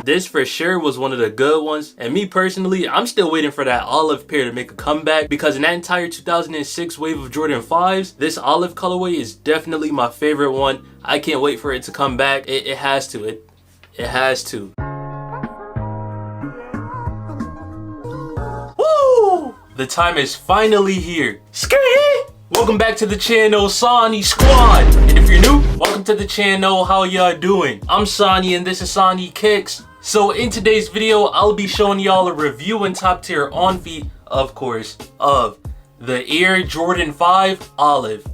This for sure was one of the good ones, and me personally, I'm still waiting for that olive pair to make a comeback, because in that entire 2006 wave of Jordan 5s, this olive colorway is definitely my favorite one. I can't wait for it to come back. It has to. It has to. Woo! The time is finally here. Skate! Welcome back to the channel, Sonny Squad. And if you're new, welcome to the channel. How y'all doing? I'm Sonny and this is Sonny Kicks. So in today's video, I'll be showing y'all a review and top tier on feet, of course, of the Air Jordan 5 Olive.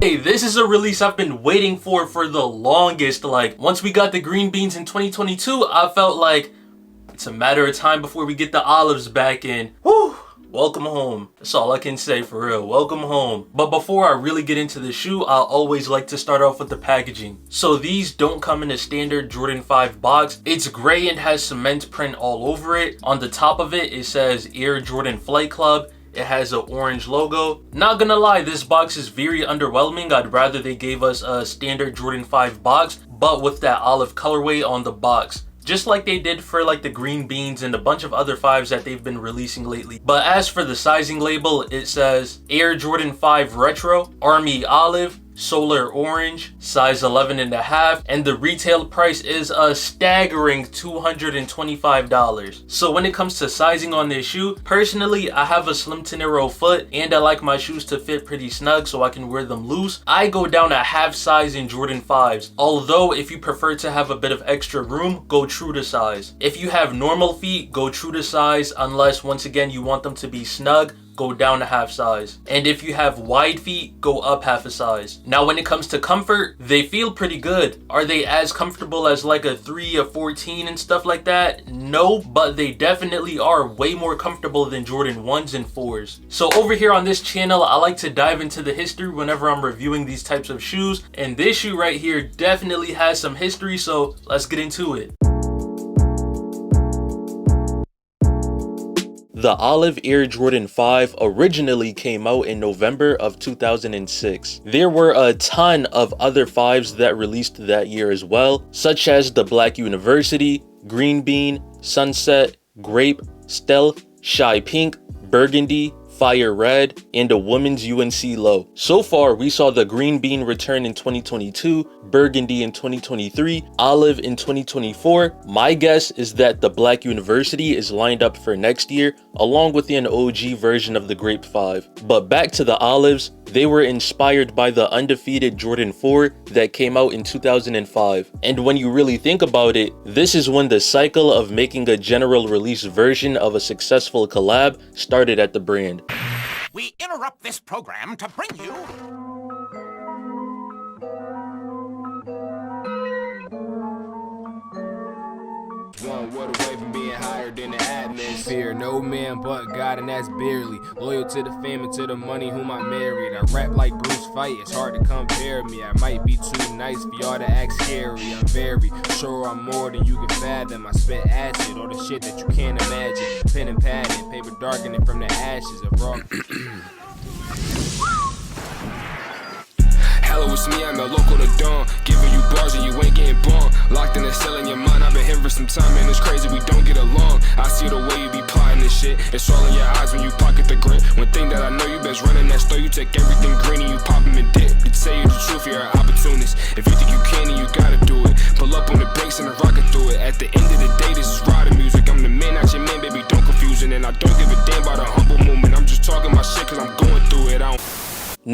Hey, this is a release I've been waiting for the longest. Like, once we got the green beans in 2022, I felt like it's a matter of time before we get the olives back in. Woo! Welcome home. That's all I can say, for real. Welcome home. But before I really get into the shoe, I always like to start off with the packaging. So these don't come in a standard Jordan 5 box. It's gray and has cement print all over it. On the top of it, it says Air Jordan Flight Club. It has an orange logo. Not gonna lie, this box is very underwhelming. I'd rather they gave us a standard Jordan 5 box, but with that olive colorway on the box. Just like they did for like the green beans and a bunch of other 5s that they've been releasing lately. But as for the sizing label, it says Air Jordan 5 Retro, Army Olive, Solar Orange, size 11.5, and the retail price is a staggering $225. So when it comes to sizing on this shoe, personally, I have a slim to narrow foot and I like my shoes to fit pretty snug so I can wear them loose. I go down a half size in Jordan 5s, although if you prefer to have a bit of extra room, go true to size. If you have normal feet, go true to size, unless once again you want them to be snug, go down a half size. And if you have wide feet, go up half a size. Now when it comes to comfort, they feel pretty good. Are they as comfortable as like a 3, a 14 and stuff like that? No, but they definitely are way more comfortable than Jordan 1s and 4s. So over here on this channel, I like to dive into the history whenever I'm reviewing these types of shoes. And this shoe right here definitely has some history, so let's get into it. The Olive Air Jordan 5 originally came out in November of 2006. There were a ton of other 5s that released that year as well, such as the Black University, Green Bean, Sunset, Grape, Stealth, Shy Pink, Burgundy, Fire Red, and a women's UNC Low. So far, we saw the Green Bean return in 2022, Burgundy in 2023, Olive in 2024. My guess is that the Black University is lined up for next year, along with an OG version of the Grape 5. But back to the Olives, they were inspired by the undefeated Jordan 4 that came out in 2005. And when you really think about it, this is when the cycle of making a general release version of a successful collab started at the brand. We interrupt this program to bring you... One word away from being higher than the atmosphere. No man but God, and that's barely. Loyal to the fame and to the money whom I married. I rap like Bruce Fight, it's hard to compare me. I might be too nice for y'all to act scary. I'm very sure I'm more than you can fathom. I spit acid, all the shit that you can't imagine. Pen and pad and paper darkening from the ashes of rock. Hello, it's me, I'm the local to dawn. Giving you bars and you ain't getting born. Locked in a cell in your mind, I've been here for some time, man, it's crazy, we don't get along. I see the way you be plotting this shit. It's all in your eyes when you pocket the grit. One thing that I know, you best running that store. You take everything green and you pop them in dip. To tell you the truth, you're an opportunist. If you think you can, then you gotta do it. Pull up on the brakes and rocket through it. At the end of the day, this is riding music. I'm the man, not your man, baby, don't confuse it. And I don't give a damn about a humble movement. I'm just talking my shit cause I'm going through it. I don't...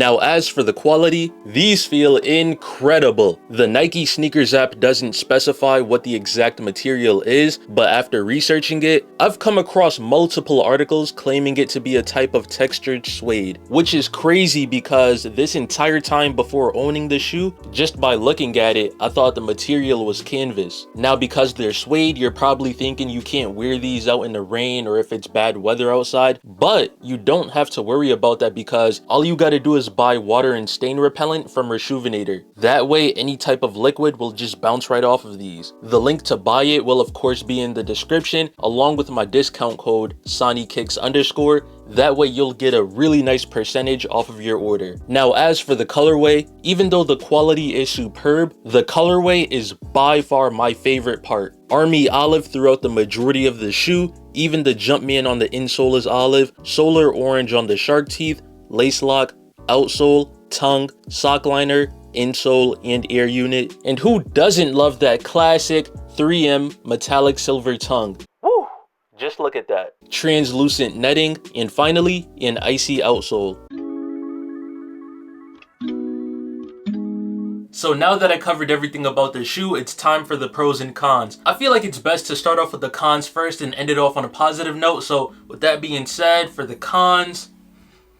Now as for the quality, these feel incredible. The Nike Sneakers app doesn't specify what the exact material is, but after researching it, I've come across multiple articles claiming it to be a type of textured suede, which is crazy because this entire time before owning the shoe, just by looking at it, I thought the material was canvas. Now because they're suede, you're probably thinking you can't wear these out in the rain or if it's bad weather outside, but you don't have to worry about that because all you gotta do is buy water and stain repellent from Reshoevn8r. That way any type of liquid will just bounce right off of these. The link to buy it will of course be in the description along with my discount code SonnyKicks_. That way you'll get a really nice percentage off of your order. Now as for the colorway, even though the quality is superb, the colorway is by far my favorite part. Army olive throughout the majority of the shoe, even the Jumpman on the insole is olive, solar orange on the shark teeth, lace lock, outsole, tongue, sock liner, insole, and air unit. And who doesn't love that classic 3M metallic silver tongue? Woo! Just look at that. Translucent netting, and finally, an icy outsole. So now that I covered everything about the shoe, it's time for the pros and cons. I feel like it's best to start off with the cons first and end it off on a positive note. So with that being said, for the cons,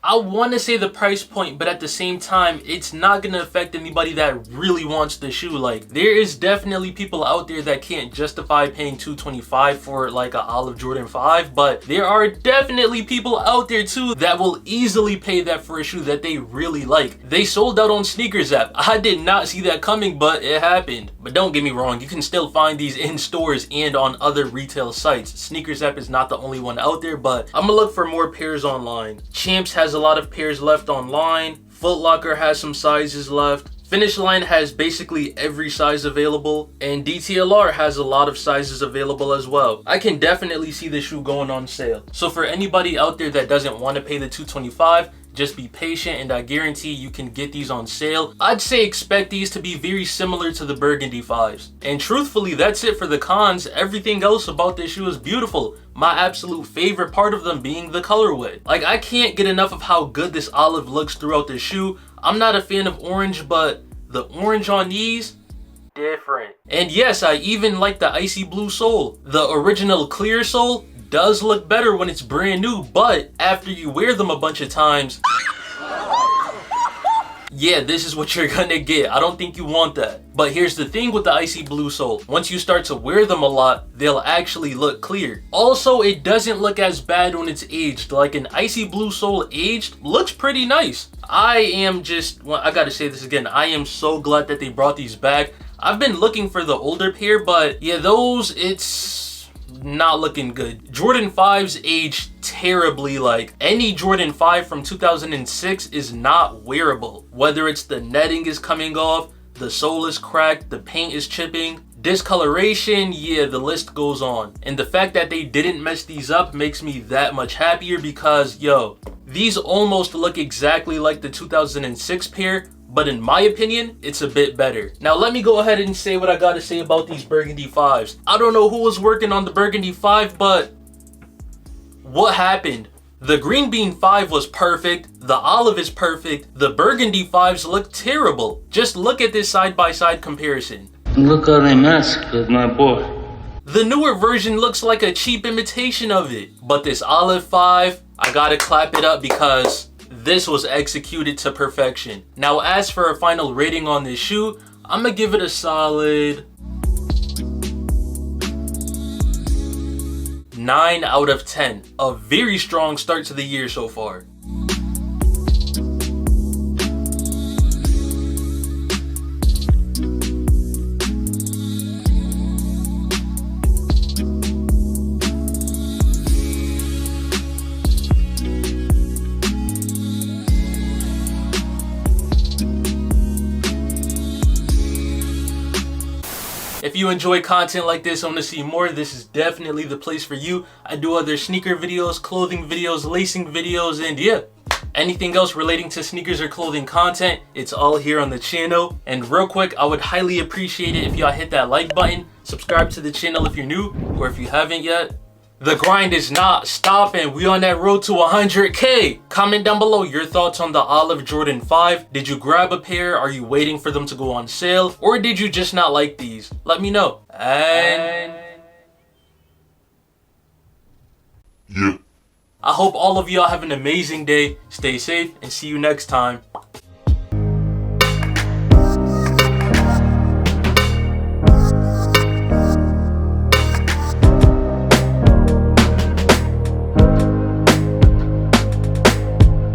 I want to say the price point, but at the same time, it's not going to affect anybody that really wants the shoe. Like, there is definitely people out there that can't justify paying $225 for like a Olive Jordan 5, but there are definitely people out there too that will easily pay that for a shoe that they really like. They sold out on Sneakers app. I did not see that coming, but it happened. But don't get me wrong, you can still find these in stores and on other retail sites. Sneakers app is not the only one out there, but I'm gonna look for more pairs online. Champs has a lot of pairs left online. Foot Locker has some sizes left. Finish Line has basically every size available, and DTLR has a lot of sizes available as well. I can definitely see the shoe going on sale. So for anybody out there that doesn't want to pay the $225, just be patient and I guarantee you can get these on sale. I'd say expect these to be very similar to the Burgundy 5s. And truthfully, that's it for the cons. Everything else about this shoe is beautiful. My absolute favorite part of them being the colorway. Like, I can't get enough of how good this olive looks throughout the shoe. I'm not a fan of orange, but the orange on these, different. And yes, I even like the icy blue sole. The original clear sole does look better when it's brand new, but after you wear them a bunch of times, yeah, this is what you're gonna get. I don't think you want that. But here's the thing with the icy blue sole. Once you start to wear them a lot, they'll actually look clear. Also, it doesn't look as bad when it's aged. Like, an icy blue sole aged looks pretty nice. I gotta say this again, I am so glad that they brought these back. I've been looking for the older pair, but yeah, those, it's not looking good. Jordan 5s age terribly. Like, any Jordan 5 from 2006 is not wearable. Whether it's the netting is coming off, the sole is cracked, the paint is chipping, discoloration, yeah, the list goes on. And the fact that they didn't mess these up makes me that much happier because, yo, these almost look exactly like the 2006 pair, but in my opinion, it's a bit better. Now let me go ahead and say what I gotta say about these Burgundy 5s. I don't know who was working on the Burgundy 5, but what happened? The Green Bean 5 was perfect, the Olive is perfect, the Burgundy 5s look terrible. Just look at this side-by-side comparison. Look how they massacred my boy. The newer version looks like a cheap imitation of it, but this Olive 5, I gotta clap it up because this was executed to perfection. Now as for a final rating on this shoe, I'm gonna give it a solid 9 out of 10. A very strong start to the year so far. If you enjoy content like this, want to see more, this is definitely the place for you. I do other sneaker videos, clothing videos, lacing videos, and yeah, anything else relating to sneakers or clothing content, it's all here on the channel. And real quick, I would highly appreciate it if y'all hit that like button, subscribe to the channel if you're new, or if you haven't yet, The grind is not stopping. We on that road to 100K. Comment down below your thoughts on the Olive Jordan 5. Did you grab a pair? Are you waiting for them to go on sale? Or did you just not like these? Let me know. And Yeah. I hope all of y'all have an amazing day. Stay safe and see you next time.